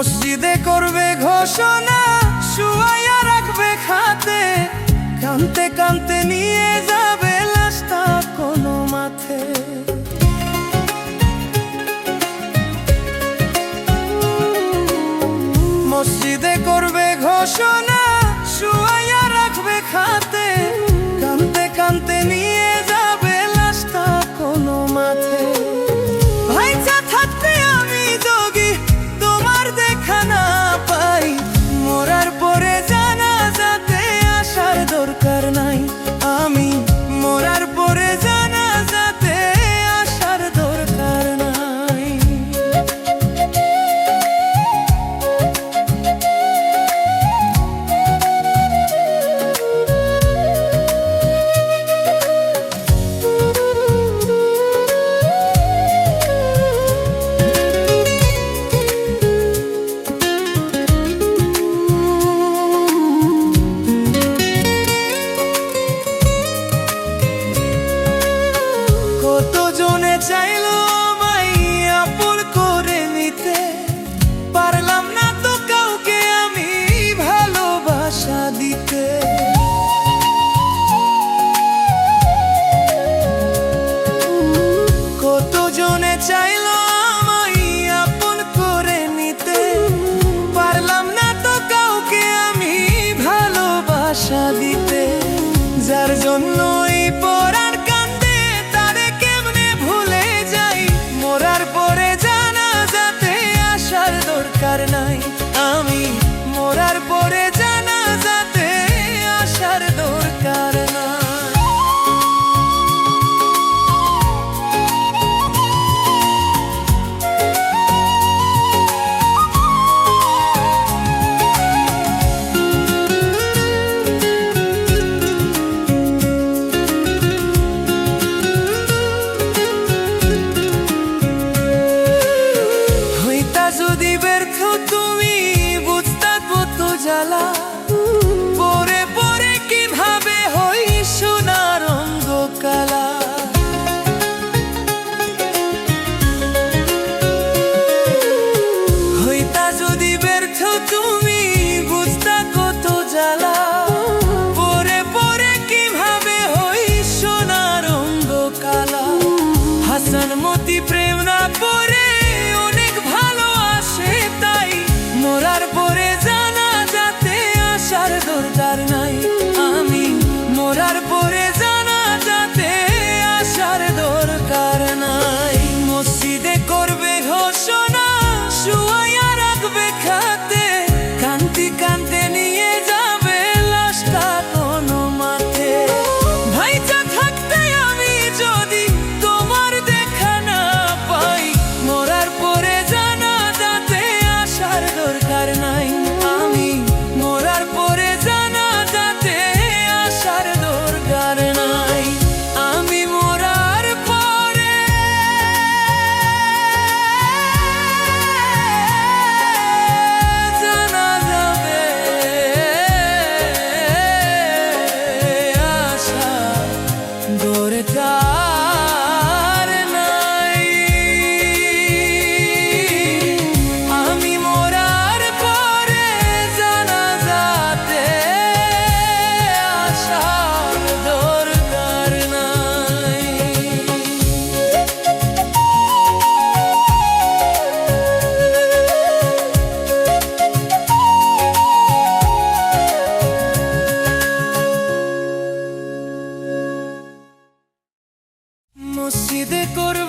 মসজিদে করবে ঘোষণা, শুয়াইয়া রাখবে খাতে, কানতে কানতে নিয়ে যাবে লাশটা কোনো মাঠে। মসজিদে করবে ঘোষণা, শুয়াইয়া রাখবে খাতে, কানতে কানতে নিয়ে যাবে লাশটা কোনো মাঠে। ভাইচা থাকতে আমি যোগী, তোমার দেখা না পাই, মরার পরে জানাজাতে আসার দরকার নাই। আমি মরার পরে জানাজাতে আসার দরকার নাই। কতজনে চাইলো আমায় আপন করে নিতে, পারলাম না তো কাউকে আমি ভালোবাসা দিতে। কতজনে চাইলো আমায় আপন করে নিতে, পারলাম না তো কাউকে আমি ভালোবাসা দিতে। যার জন্য এই পরাণ কান্দে, তারে কেমনে ভুলে যাই, মরার পরে জানাজাতে আসার দরকার নাই। আমি মরার পরে জানাজাতে আসার দরকার নাই। যদি ব্যর্থ তুমি বুঝতা কত জ্বালা, পরে পরে কিভাবে হই সোনার রঙ কালা। হইতা যদি ব্যর্থ তুমি বুঝতা কত জ্বালা, পরে পরে কিভাবে হই সোনার রঙ কালা। হাসান মতি প্রেম না পরে অনেক ভালোবাসে, তাই মরার পরে জানাজাতে আসার দরকার নাই। আমি মরার পরে জানাজাতে আসার দরকার নাই। মসজিদে করবে ঘোষণা, শুয়াইয়া রাখবে খাতে, কান্তি কান্তে নিয়ে যাবে লাশটা কোনো মাঠে। ভাইচা থাকতে আমি যদি তোমার দেখা না পাই, মরার পরে জানাজাতে আসার দরকার নাই। আমি মরার পরে জানাজাতে আসার দরকার নাই। আমি মরার পরে জানাজাতে আসার দরকার নাই। আমি মরার পরে জানাজাতে আসার দরকার নাই। মসজিদে করে